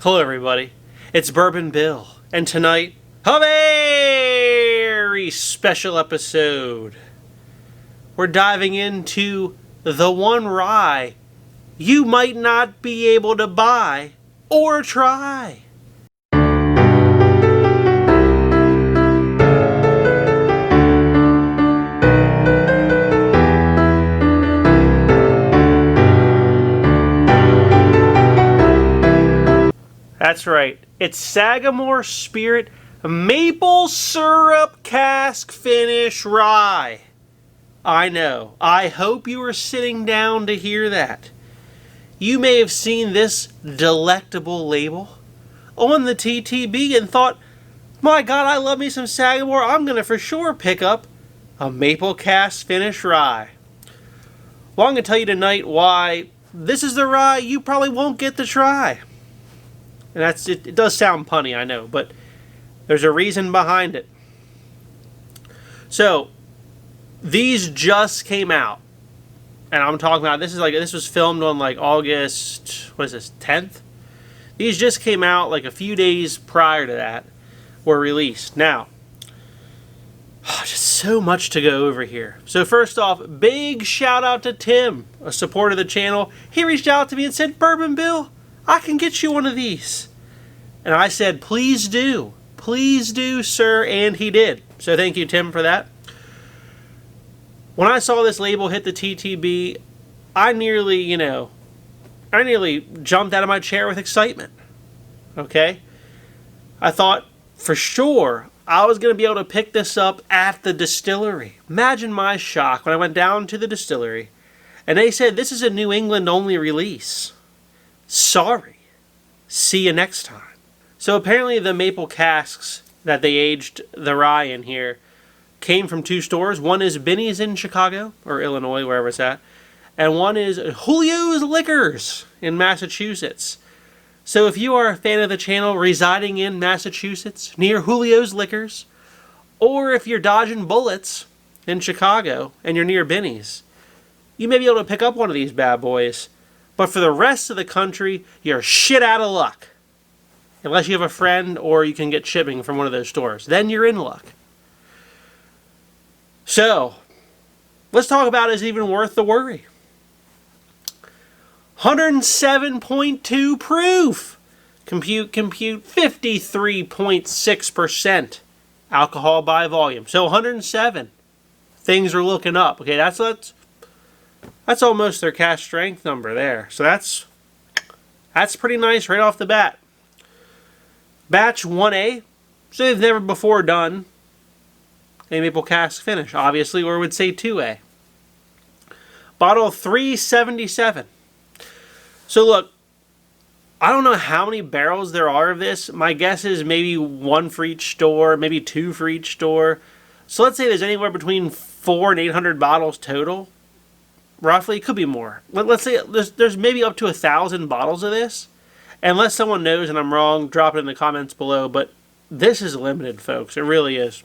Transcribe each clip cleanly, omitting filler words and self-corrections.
Hello everybody, it's Bourbon Bill, and tonight, a very special episode. We're diving into the one rye you might not be able to buy or try. That's right, it's Sagamore Spirit Maple Syrup Cask Finish Rye. I know, I hope you are sitting down to hear that. You may have seen this delectable label on the TTB and thought, my God, I love me some Sagamore, I'm going to for sure pick up a Maple Cask Finish Rye. Well, I'm going to tell you tonight why this is the rye you probably won't get to try. And it does sound punny, I know, but there's a reason behind it. So, these just came out. And I'm talking about, this was filmed on like August, 10th? These just came out like a few days prior to that, were released. Now, just so much to go over here. So first off, big shout out to Tim, a supporter of the channel. He reached out to me and said, Bourbon Bill, I can get you one of these. And I said, please do, sir, and he did. So thank you, Tim, for that. When I saw this label hit the TTB, I nearly jumped out of my chair with excitement. Okay? I thought for sure I was going to be able to pick this up at the distillery. Imagine my shock when I went down to the distillery and they said, this is a New England only release. Sorry. See you next time. So apparently the maple casks that they aged the rye in here came from two stores. One is Benny's in Chicago, or Illinois, wherever it's at. And one is Julio's Liquors in Massachusetts. So if you are a fan of the channel residing in Massachusetts, near Julio's Liquors, or if you're dodging bullets in Chicago and you're near Benny's, you may be able to pick up one of these bad boys. But for the rest of the country, you're shit out of luck. Unless you have a friend or you can get shipping from one of those stores. Then you're in luck. So, let's talk about is it even worth the worry. 107.2 proof. Compute, 53.6% alcohol by volume. So 107. Things are looking up. Okay, that's almost their cask strength number there. So that's pretty nice right off the bat. Batch 1A. So they've never before done a maple cask finish, obviously, or would say 2A. Bottle 377. So look, I don't know how many barrels there are of this. My guess is maybe one for each store, maybe two for each store. So let's say there's anywhere between 400 and 800 bottles total. Roughly, it could be more. Let's say there's maybe up to 1,000 bottles of this. Unless someone knows and I'm wrong, drop it in the comments below. But this is limited, folks. It really is.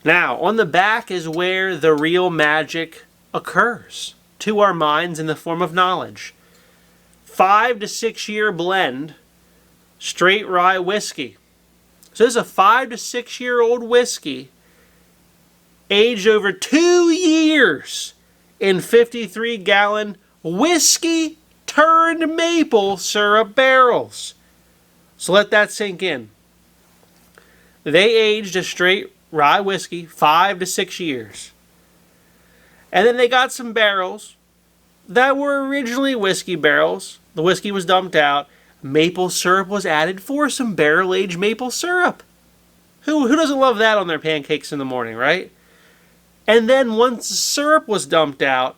Now, on the back is where the real magic occurs to our minds in the form of knowledge. 5 to 6 year blend, straight rye whiskey. So this is a 5 to 6 year old whiskey aged over 2 years in 53 gallon whiskey turned maple syrup barrels. So let that sink in. They aged a straight rye whiskey 5 to 6 years. And then they got some barrels that were originally whiskey barrels. The whiskey was dumped out. Maple syrup was added for some barrel-aged maple syrup. Who doesn't love that on their pancakes in the morning, right? And then once the syrup was dumped out,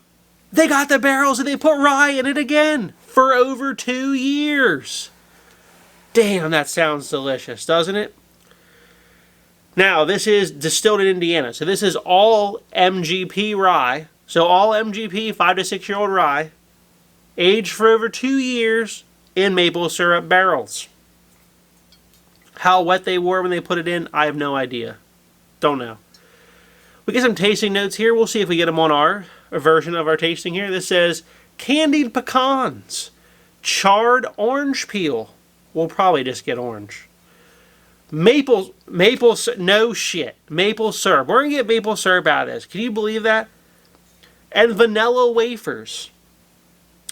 they got the barrels and they put rye in it again for over 2 years. Damn, that sounds delicious, doesn't it? Now, this is distilled in Indiana. So this is all MGP rye. So all MGP 5 to 6 year old rye, aged for over 2 years in maple syrup barrels. How wet they were when they put it in, I have no idea. Don't know. We get some tasting notes here. We'll see if we get them on our version of our tasting here. This says candied pecans, charred orange peel, we'll probably just get orange. No shit. Maple syrup. We're going to get maple syrup out of this. Can you believe that? And vanilla wafers.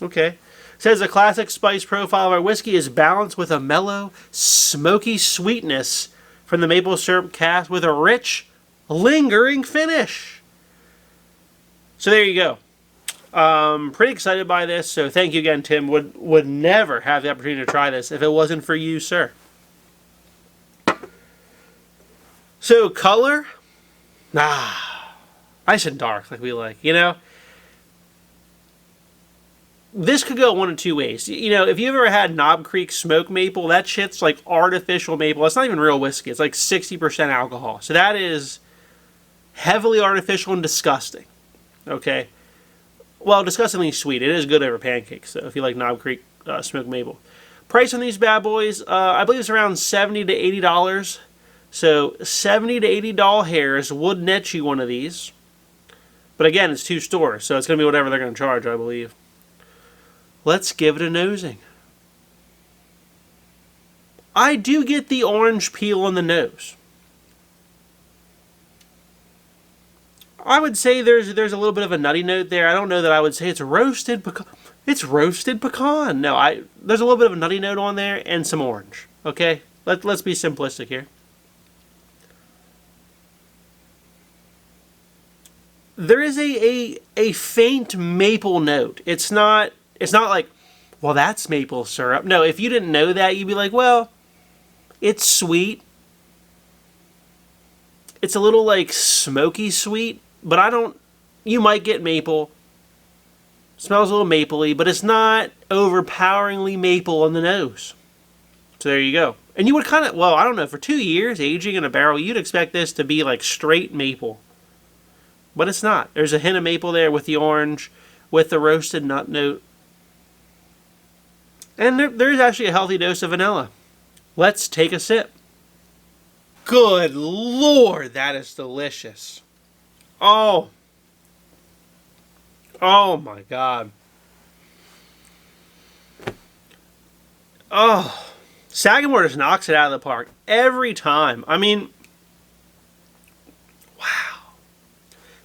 Okay. It says the classic spice profile of our whiskey is balanced with a mellow, smoky sweetness from the maple syrup cask with a rich, lingering finish. So there you go. Pretty excited by this. So thank you again, Tim. Would never have the opportunity to try this if it wasn't for you, sir. So color, nice and dark like we like, you know. This could go one of two ways. You know, if you've ever had Knob Creek smoked maple, that shit's like artificial maple. It's not even real whiskey. It's like 60% alcohol. So that is heavily artificial and disgusting. Okay. Well, disgustingly sweet. It is good over pancakes, so if you like Knob Creek smoked maple. Price on these bad boys, I believe it's around $70 to $80. So $70 to $80 hairs would net you one of these. But again, it's 2 stores, so it's going to be whatever they're going to charge, I believe. Let's give it a nosing. I do get the orange peel on the nose. I would say there's a little bit of a nutty note there. I don't know that I would say it's roasted pecan. It's roasted pecan. No, there's a little bit of a nutty note on there and some orange. Okay, let's be simplistic here. There is a faint maple note. It's not like, well, that's maple syrup. No, if you didn't know that, you'd be like, well, it's sweet. It's a little like smoky sweet, but you might get maple. Smells a little mapley, but it's not overpoweringly maple on the nose. So there you go. And you would kind of, well, I don't know, for 2 years aging in a barrel, you'd expect this to be like straight maple. But it's not. There's a hint of maple there with the orange, with the roasted nut note. And there's actually a healthy dose of vanilla. Let's take a sip. Good Lord, that is delicious. Oh. Oh my God. Oh. Sagamore just knocks it out of the park every time. I mean, wow.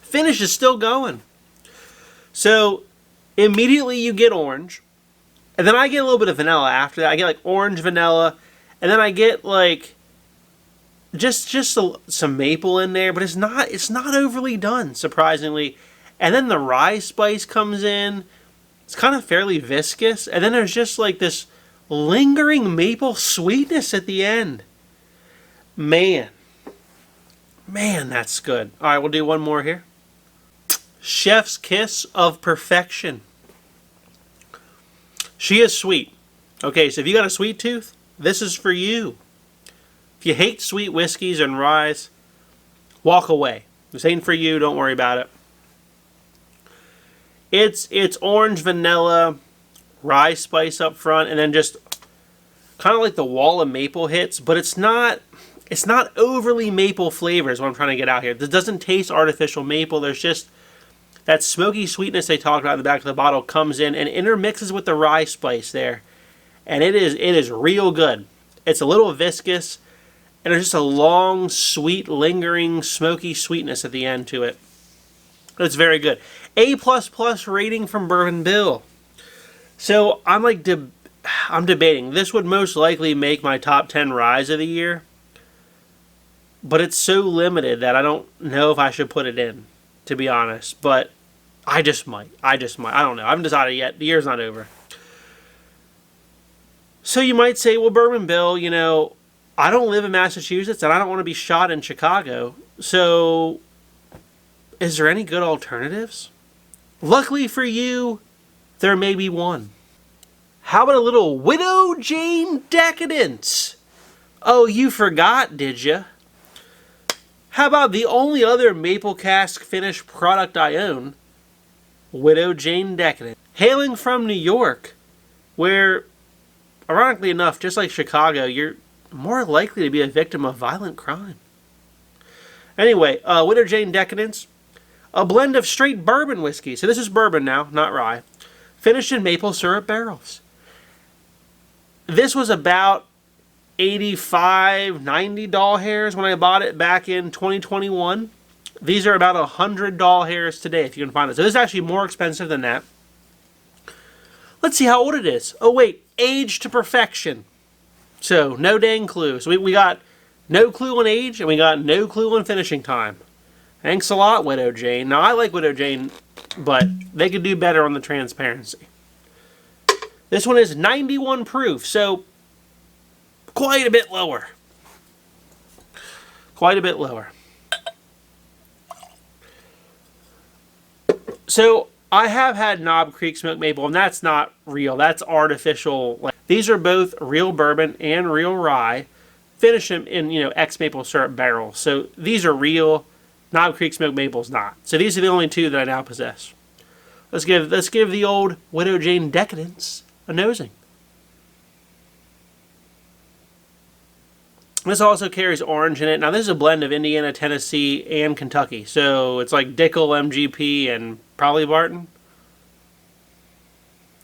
Finish is still going. So, immediately you get orange. And then I get a little bit of vanilla after that. I get like orange vanilla. And then I get like just some maple in there. But it's not overly done, surprisingly. And then the rye spice comes in. It's kind of fairly viscous. And then there's just like this lingering maple sweetness at the end. Man, that's good. All right, we'll do one more here. Chef's kiss of perfection. She is sweet. Okay, so if you got a sweet tooth, this is for you. If you hate sweet whiskeys and ryes, walk away. This ain't for you. Don't worry about it. It's orange vanilla, rye spice up front, and then just kind of like the wall of maple hits, but it's not overly maple flavor is what I'm trying to get out here. This doesn't taste artificial maple. There's just that smoky sweetness they talked about in the back of the bottle comes in and intermixes with the rye spice there. And it is real good. It's a little viscous, and there's just a long, sweet, lingering, smoky sweetness at the end to it. It's very good. A++ rating from Bourbon Bill. So I'm debating. This would most likely make my top 10 ryes of the year. But it's so limited that I don't know if I should put it in, to be honest. But I just might. I don't know. I haven't decided yet. The year's not over. So you might say, well, Bourbon Bill, you know, I don't live in Massachusetts and I don't want to be shot in Chicago. So is there any good alternatives? Luckily for you, there may be one. How about a little Widow Jane Decadence? Oh, you forgot, did you? How about the only other maple cask finish product I own, Widow Jane Decadence. Hailing from New York, where, ironically enough, just like Chicago, you're more likely to be a victim of violent crime. Anyway, Widow Jane Decadence, a blend of straight bourbon whiskey. So this is bourbon now, not rye. Finished in maple syrup barrels. This was about $85, $90 hairs when I bought it back in 2021. These are about $100 hairs today if you can find it. So this is actually more expensive than that. Let's see how old it is. Oh wait, age to perfection. So no dang clue. So we got no clue on age and we got no clue on finishing time. Thanks a lot, Widow Jane. Now I like Widow Jane, but they could do better on the transparency. This one is 91 proof, so quite a bit lower. Quite a bit lower. So I have had Knob Creek Smoked Maple, and that's not real. That's artificial. These are both real bourbon and real rye. Finish them in, ex-maple syrup barrels. So these are real. Knob Creek Smoked Maple's not. So these are the only two that I now possess. Let's give the old Widow Jane Decadence a nosing. This also carries orange in it. Now this is a blend of Indiana, Tennessee, and Kentucky. So it's like Dickel, MGP, and probably Barton.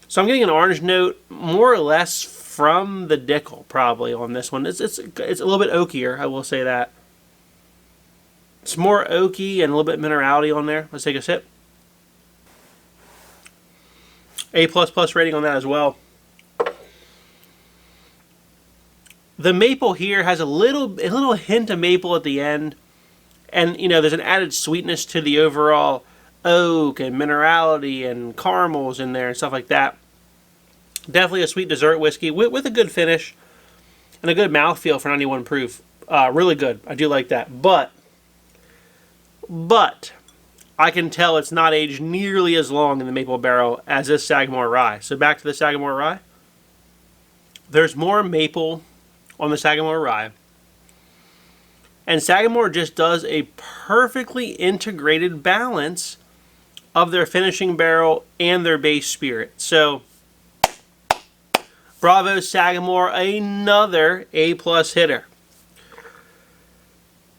So I'm getting an orange note more or less from the Dickel probably on this one. It's a little bit oakier, I will say that. It's more oaky and a little bit minerality on there. Let's take a sip. A++ rating on that as well. The maple here has a little hint of maple at the end, and there's an added sweetness to the overall oak and minerality and caramels in there and stuff like that. Definitely a sweet dessert whiskey with a good finish and a good mouthfeel for 91 proof. Really good. I do like that. But I can tell it's not aged nearly as long in the maple barrel as this Sagamore rye. So back to the Sagamore rye. There's more maple on the Sagamore rye. And Sagamore just does a perfectly integrated balance of their finishing barrel and their base spirit. So, bravo Sagamore, another A+ hitter.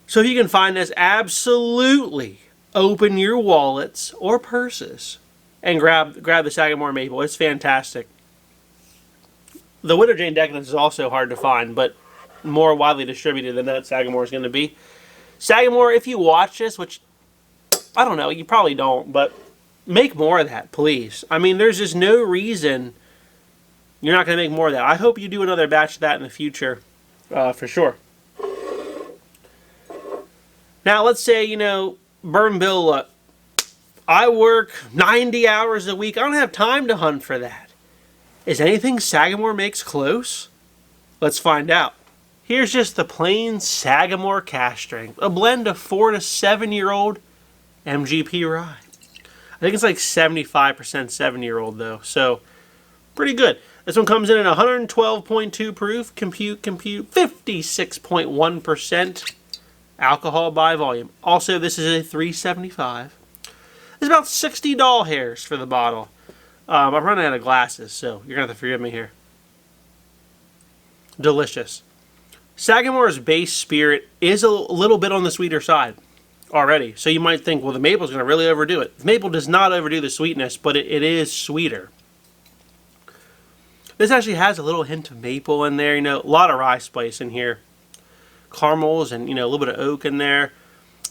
So if you can find this, absolutely open your wallets or purses and grab the Sagamore Maple. It's fantastic. The Widow Jane Decadence is also hard to find, but more widely distributed than that Sagamore is going to be. Sagamore, if you watch this, which I don't know, you probably don't, but make more of that, please. I mean, there's just no reason you're not going to make more of that. I hope you do another batch of that in the future, for sure. Now, let's say, Bourbon Bill, look, I work 90 hours a week. I don't have time to hunt for that. Is anything Sagamore makes close? Let's find out. Here's just the plain Sagamore cask strength, a blend of 4 to 7-year-old MGP rye. I think it's like 75% 7-year-old though, so pretty good. This one comes in at 112.2 proof, compute, 56.1% alcohol by volume. Also, this is a $3.75. It's about $60 hairs for the bottle. I'm running out of glasses, so you're going to have to forgive me here. Delicious. Sagamore's base spirit is a little bit on the sweeter side already. So you might think, well, the maple's going to really overdo it. The maple does not overdo the sweetness, but it is sweeter. This actually has a little hint of maple in there. A lot of rye spice in here. Caramels and, a little bit of oak in there.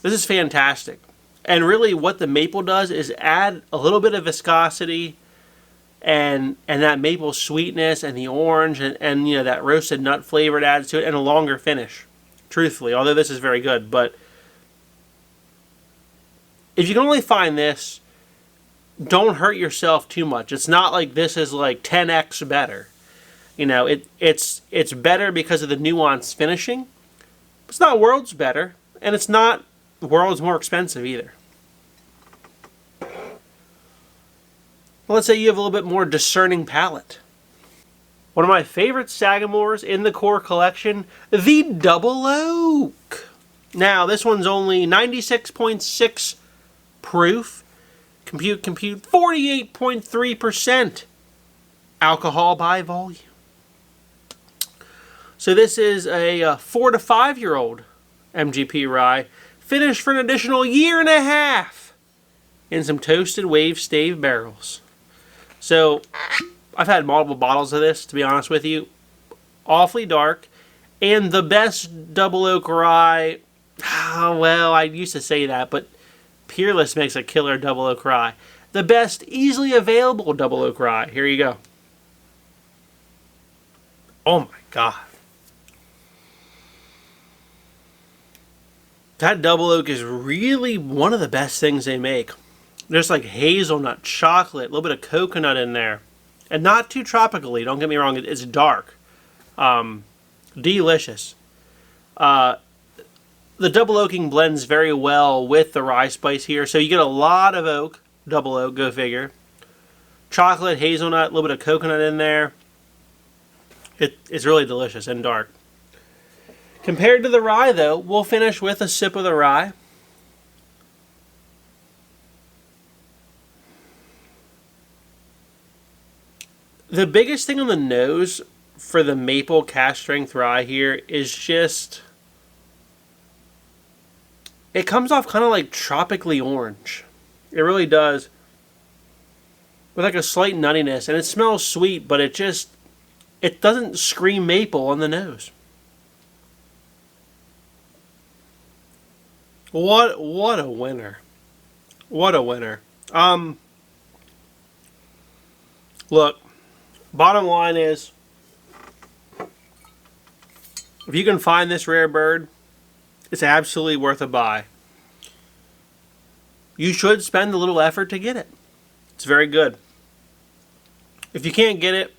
This is fantastic. And really what the maple does is add a little bit of viscosity and that maple sweetness and the orange and that roasted nut flavor it adds to it and a longer finish, truthfully, although this is very good. But if you can only find this, don't hurt yourself too much. It's not like this is like 10x better. It's better because of the nuanced finishing. It's not worlds better, and it's not worlds more expensive either. Let's say you have a little bit more discerning palate. One of my favorite Sagamores in the core collection, the Double Oak. Now, this one's only 96.6 proof. Compute, 48.3% alcohol by volume. So this is a 4 to 5-year-old MGP rye, finished for an additional 1.5 years in some toasted wave stave barrels. So I've had multiple bottles of this, to be honest with you. Awfully dark, And the best double oak rye, well, I used to say that, but Peerless makes a killer double oak rye. The best easily available double oak rye. Here you go. Oh my God. That double oak is really one of the best things they make. There's like hazelnut, chocolate, a little bit of coconut in there. And not too tropically, don't get me wrong, it's dark. Delicious. The double oaking blends very well with the rye spice here. So you get a lot of oak, double oak, go figure. Chocolate, hazelnut, a little bit of coconut in there. It's really delicious and dark. Compared to the rye, though, we'll finish with a sip of the rye. The biggest thing on the nose for the maple cask strength rye here is just... it comes off kind of like tropically orange. It really does. With like a slight nuttiness. And it smells sweet, but it doesn't scream maple on the nose. What a winner. What a winner. Look, bottom line is, if you can find this rare bird, it's absolutely worth a buy. You should spend a little effort to get it. It's very good. If you can't get it,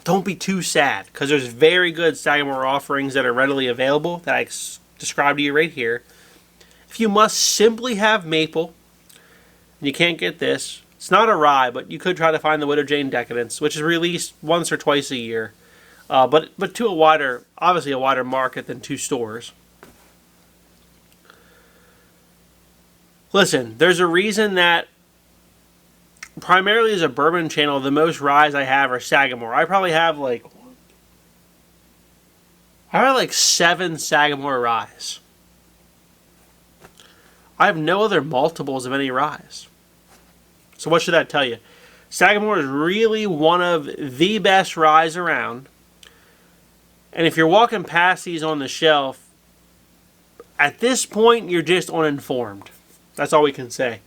don't be too sad, because there's very good Sagamore offerings that are readily available that I described to you right here. If you must simply have maple, and you can't get this, it's not a rye, but you could try to find the Widow Jane Decadence, which is released once or twice a year, but to obviously a wider market than 2 stores. Listen, there's a reason that primarily as a bourbon channel, the most ryes I have are Sagamore. I probably have like 7 Sagamore ryes. I have no other multiples of any ryes. So what should that tell you? Sagamore is really one of the best ryes around. And if you're walking past these on the shelf, at this point, you're just uninformed. That's all we can say.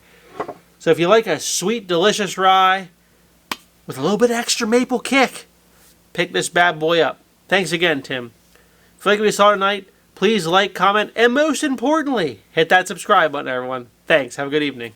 So if you like a sweet, delicious rye with a little bit extra maple kick, pick this bad boy up. Thanks again, Tim. If you like what you saw tonight, please like, comment, and most importantly, hit that subscribe button, everyone. Thanks. Have a good evening.